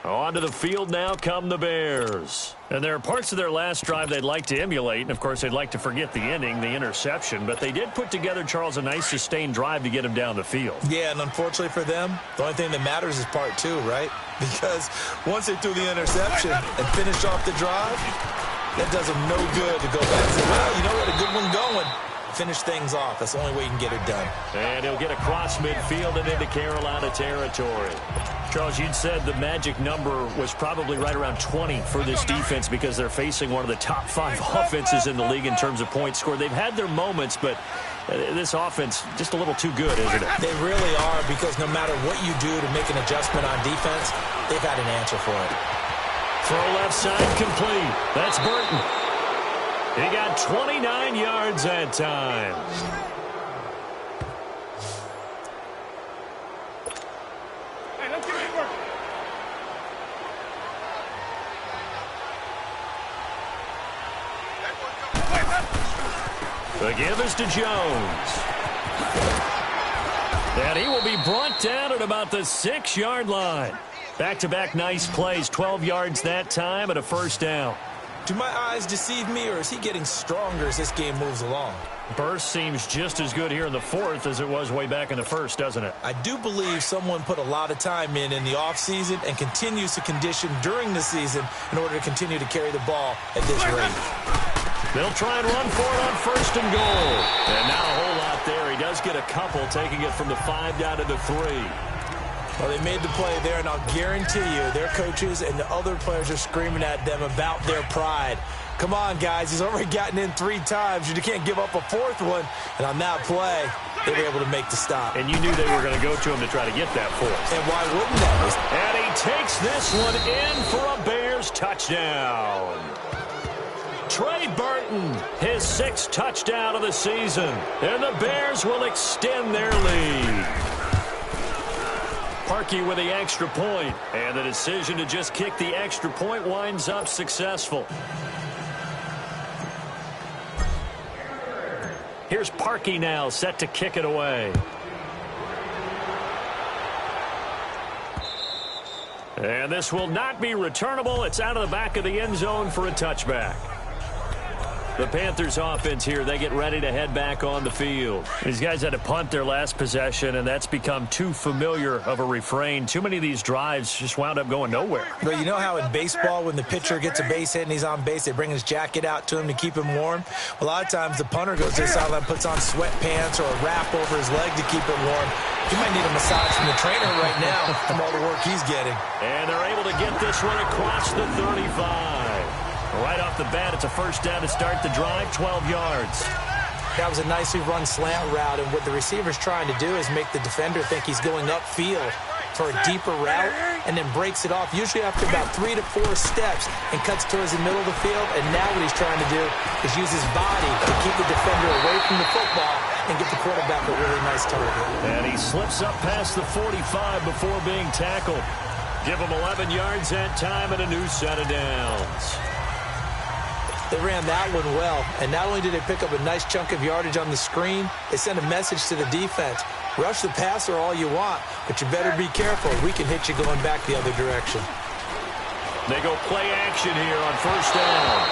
Onto the field now come the Bears. And there are parts of their last drive they'd like to emulate, and of course they'd like to forget the ending, the interception, but they did put together, Charles, a nice sustained drive to get him down the field. Yeah, and unfortunately for them, the only thing that matters is part 2, right? Because once they threw the interception and finished off the drive, that does them no good to go back and say, well, you know what, a good one going. Finish things off. That's the only way you can get it done. And he'll get across midfield and into Carolina territory. Charles, you'd said the magic number was probably right around 20 for this defense because they're facing one of the top 5 offenses in the league in terms of points scored. They've had their moments, but this offense just a little too good, isn't it? They really are, because no matter what you do to make an adjustment on defense, they've got an answer for it. Throw left side complete. That's Burton. He got 29 yards that time. Hey, let's get it work. The give is to Jones. And he will be brought down at about the 6-yard line. Back-to-back nice plays, 12 yards that time and a first down. Do my eyes deceive me, or is he getting stronger as this game moves along? Burst seems just as good here in the fourth as it was way back in the first, doesn't it? I do believe someone put a lot of time in the offseason and continues to condition during the season in order to continue to carry the ball at this rate. They'll try and run for it on first and goal. And not a whole lot there. He does get a couple, taking it from the 5 down to the 3. Well, they made the play there, and I'll guarantee you their coaches and the other players are screaming at them about their pride. Come on, guys. He's already gotten in 3 times. You can't give up a 4th one. And on that play, they were able to make the stop. And you knew they were going to go to him to try to get that 4th. And why wouldn't they? And he takes this one in for a Bears touchdown. Trey Burton, his 6th touchdown of the season. And the Bears will extend their lead. Parkey with the extra point, and the decision to just kick the extra point winds up successful. Here's Parkey now, set to kick it away. And this will not be returnable. It's out of the back of the end zone for a touchback. The Panthers offense here, they get ready to head back on the field. These guys had to punt their last possession, and that's become too familiar of a refrain. Too many of these drives just wound up going nowhere. But you know how in baseball, when the pitcher gets a base hit and he's on base, they bring his jacket out to him to keep him warm? A lot of times the punter goes to the sideline, puts on sweatpants or a wrap over his leg to keep it warm. He might need a massage from the trainer right now from all the work he's getting. And they're able to get this one across the 35. Right off the bat, it's a first down to start the drive, 12 yards. That was a nicely run slant route, and what the receiver's trying to do is make the defender think he's going upfield for a deeper route, and then breaks it off, usually after about 3 to 4 steps, and cuts towards the middle of the field. And now what he's trying to do is use his body to keep the defender away from the football and get the quarterback a really nice target. And he slips up past the 45 before being tackled. Give him 11 yards that time and a new set of downs. They ran that one well, and not only did they pick up a nice chunk of yardage on the screen, they sent a message to the defense. Rush the passer all you want, but you better be careful. We can hit you going back the other direction. They go play action here on first down.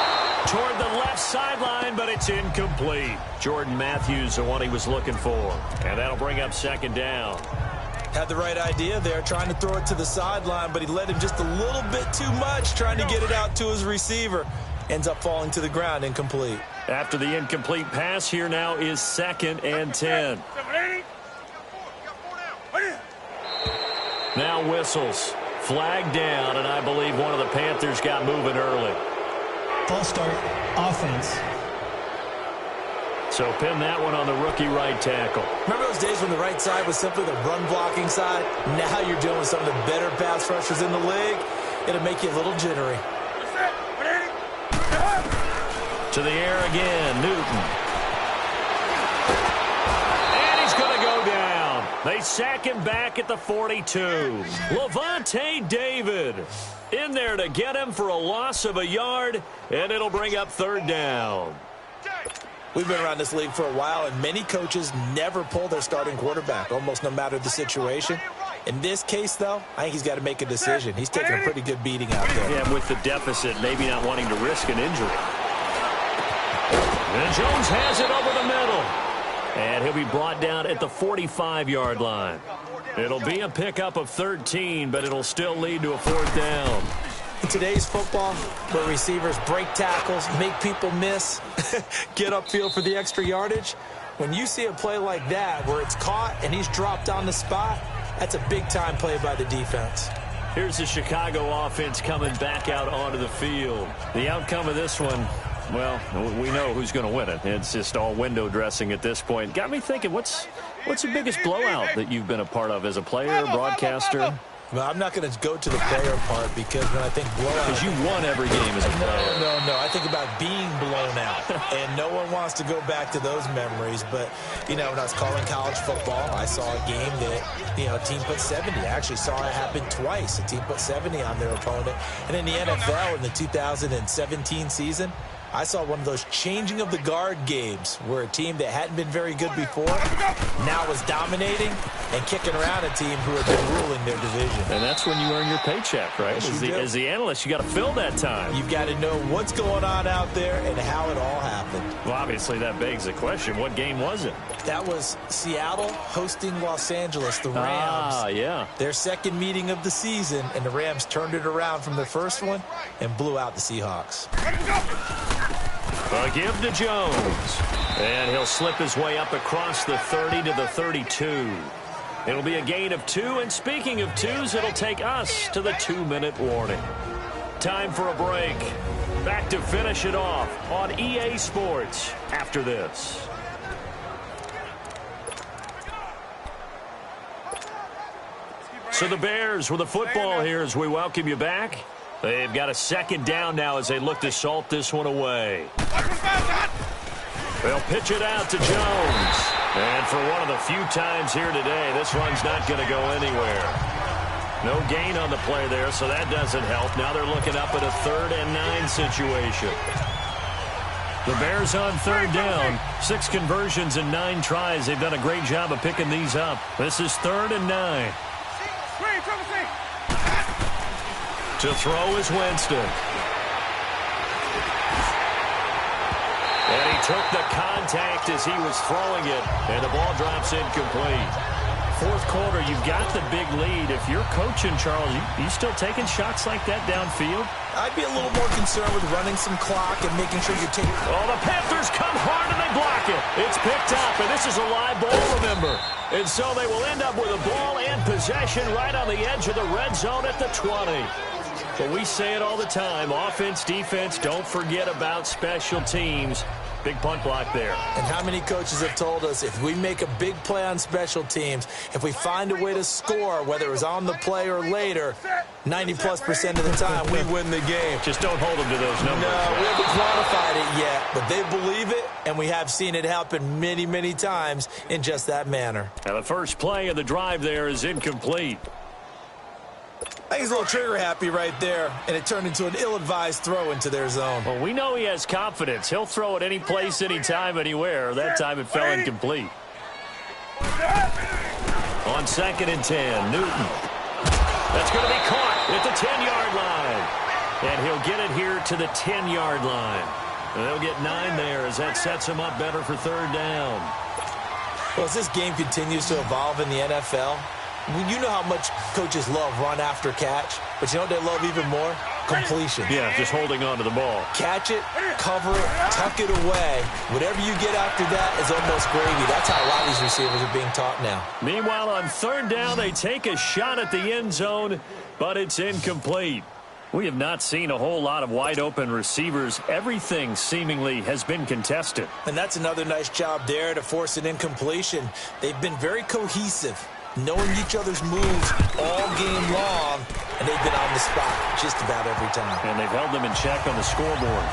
Toward the left sideline, but it's incomplete. Jordan Matthews, the one he was looking for. And that'll bring up second down. Had the right idea there, trying to throw it to the sideline, but he led him just a little bit too much, trying to get it out to his receiver. Ends up falling to the ground, incomplete. After the incomplete pass, here now is 2nd and 10. Now whistles. Flag down, and I believe one of the Panthers got moving early. False start, offense. So pin that one on the rookie right tackle. Remember those days when the right side was simply the run-blocking side? Now you're dealing with some of the better pass rushers in the league. It'll make you a little jittery. To the air again, Newton. And he's going to go down. They sack him back at the 42. Levante David in there to get him for a loss of a yard, and it'll bring up 3rd down. We've been around this league for a while, and many coaches never pull their starting quarterback, almost no matter the situation. In this case, though, I think he's got to make a decision. He's taking a pretty good beating out there. Yeah, with the deficit, maybe not wanting to risk an injury. And Jones has it over the middle. And he'll be brought down at the 45-yard line. It'll be a pickup of 13, but it'll still lead to a 4th down. In today's football, where receivers break tackles, make people miss, get upfield for the extra yardage, when you see a play like that where it's caught and he's dropped on the spot, that's a big-time play by the defense. Here's the Chicago offense coming back out onto the field. The outcome of this one, well, we know who's going to win it. It's just all window dressing at this point. Got me thinking, what's the biggest blowout that you've been a part of as a player, broadcaster? Well, I'm not going to go to the player part because when I think blowout... Because you won every game as a player. No. I think about being blown out. And no one wants to go back to those memories. But, when I was calling college football, I saw a game that, a team put 70. I actually saw it happen twice. A team put 70 on their opponent. And in the NFL, in the 2017 season, I saw one of those changing of the guard games where a team that hadn't been very good before now was dominating and kicking around a team who had been ruling their division. And that's when you earn your paycheck, right? As the analyst, you got to fill that time. You've got to know what's going on out there and how it all happened. Well, obviously, that begs the question, what game was it? That was Seattle hosting Los Angeles, the Rams. Yeah. Their second meeting of the season, and the Rams turned it around from their first one and blew out the Seahawks. A give to Jones. And he'll slip his way up across the 30 to the 32. It'll be a gain of 2, and speaking of 2s, it'll take us to the 2-minute warning. Time for a break. Back to finish it off on EA Sports after this. So the Bears with the football here as we welcome you back. They've got a 2nd down now as they look to salt this one away. They'll pitch it out to Jones. And for one of the few times here today, this run's not going to go anywhere. No gain on the play there, so that doesn't help. Now they're looking up at a 3rd and 9 situation. The Bears on 3rd down. 6 conversions and 9 tries. They've done a great job of picking these up. This is 3rd and 9. To throw is Winston. And he took the contact as he was throwing it, and the ball drops incomplete. 4th quarter, you've got the big lead. If you're coaching, Charles, you still taking shots like that downfield? I'd be a little more concerned with running some clock and making sure you're taking... Oh, the Panthers come hard and they block it. It's picked up, and this is a live ball, remember. And so they will end up with a ball and possession right on the edge of the red zone at the 20. But we say it all the time, offense, defense, don't forget about special teams. Big punt block there. And how many coaches have told us if we make a big play on special teams, if we find a way to score, whether it was on the play or later, 90+% of the time we win the game. Just don't hold them to those numbers. No, we haven't quantified it yet, but they believe it, and we have seen it happen many, many times in just that manner. Now the first play of the drive there is incomplete. I think he's a little trigger-happy right there, and it turned into an ill-advised throw into their zone. Well, we know he has confidence. He'll throw it any place, anytime, anywhere. That time it fell incomplete. On 2nd and 10, Newton. That's going to be caught at the 10-yard line. And he'll get it here to the 10-yard line. And they'll get 9 there as that sets him up better for 3rd down. Well, as this game continues to evolve in the NFL, you know how much coaches love run after catch, but you know what they love even more? Completion. Yeah, just holding on to the ball. Catch it, cover it, tuck it away. Whatever you get after that is almost gravy. That's how a lot of these receivers are being taught now. Meanwhile, on 3rd down, they take a shot at the end zone, but it's incomplete. We have not seen a whole lot of wide-open receivers. Everything seemingly has been contested. And that's another nice job there to force an incompletion. They've been very cohesive, knowing each other's moves all game long, and they've been on the spot just about every time. And they've held them in check on the scoreboard.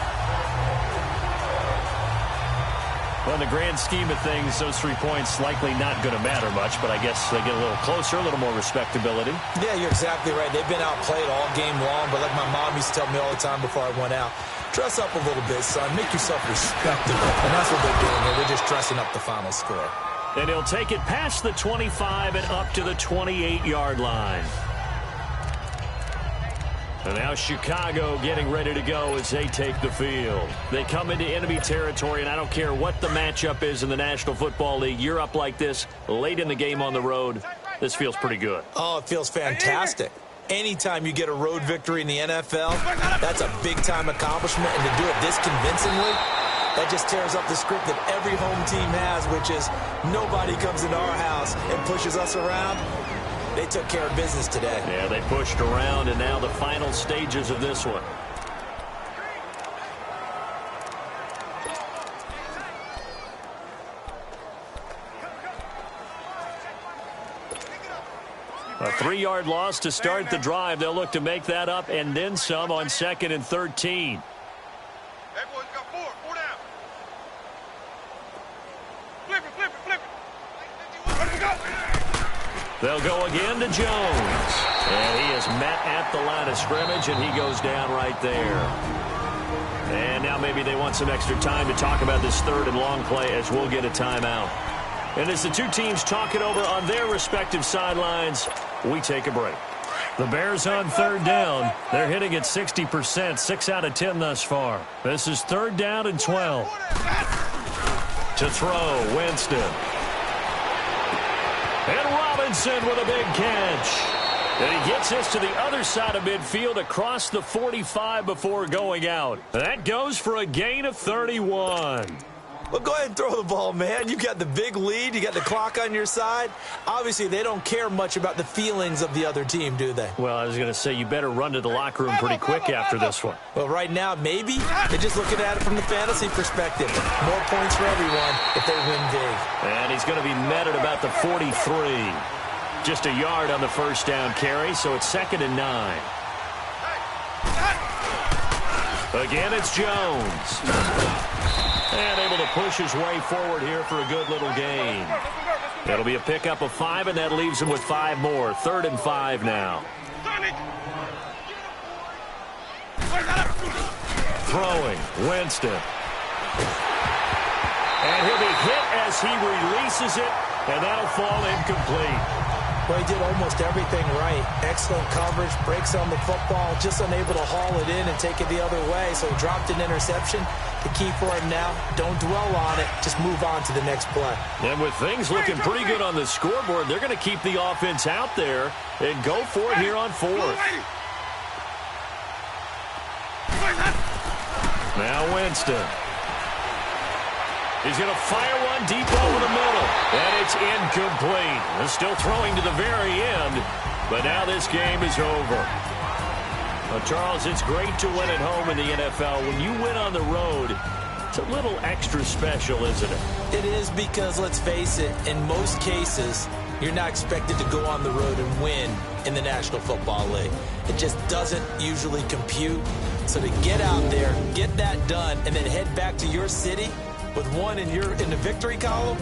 Well, in the grand scheme of things, those 3 points likely not going to matter much, but I guess they get a little closer, a little more respectability. Yeah, you're exactly right. They've been outplayed all game long, but like my mom used to tell me all the time before I went out, dress up a little bit, son. Make yourself respectable. And that's what they're doing here. They're just dressing up the final score. And he'll take it past the 25 and up to the 28-yard line. And now Chicago getting ready to go as they take the field. They come into enemy territory, and I don't care what the matchup is in the National Football League. You're up like this late in the game on the road. This feels pretty good. Oh, it feels fantastic. Anytime you get a road victory in the NFL, that's a big-time accomplishment. And to do it this convincingly, that just tears up the script that every home team has, which is nobody comes into our house and pushes us around. They took care of business today. Yeah, they pushed around, and now the final stages of this one. A 3-yard loss to start the drive. They'll look to make that up and then some on 2nd and 13. Everyone's got four down. Flip it. Let him go. They'll go again to Jones. And he is met at the line of scrimmage, and he goes down right there. And now maybe they want some extra time to talk about this 3rd and long play as we'll get a timeout. And as the two teams talk it over on their respective sidelines, we take a break. The Bears on 3rd down. They're hitting at 60%, 6 out of 10 thus far. This is 3rd down and 12. To throw, Winston. And Robinson with a big catch. And he gets us to the other side of midfield across the 45 before going out. That goes for a gain of 31. Well, go ahead and throw the ball, man. You got the big lead. You got the clock on your side. Obviously, they don't care much about the feelings of the other team, do they? Well, I was going to say you better run to the locker room pretty quick after this one. Well, right now, maybe. They're just looking at it from the fantasy perspective. More points for everyone if they win big. And he's going to be met at about the 43. Just a yard on the first down carry, so it's 2nd and 9. Again, it's Jones. And able to push his way forward here for a good little gain. It'll be a pickup of 5, and that leaves him with 5 more. 3rd and 5 now. Throwing, Winston. And he'll be hit as he releases it, and that'll fall incomplete. Well, he did almost everything right. Excellent coverage, breaks on the football, just unable to haul it in and take it the other way. So he dropped an interception. The key for him now, don't dwell on it. Just move on to the next play. And with things looking pretty good on the scoreboard, they're going to keep the offense out there and go for it here on 4th. Now Winston. He's going to fire one deep over the middle. And it's incomplete. They're still throwing to the very end. But now this game is over. Well, Charles, it's great to win at home in the NFL. When you win on the road, it's a little extra special, isn't it? It is, because, let's face it, in most cases, you're not expected to go on the road and win in the National Football League. It just doesn't usually compute. So to get out there, get that done, and then head back to your city with one in the victory column,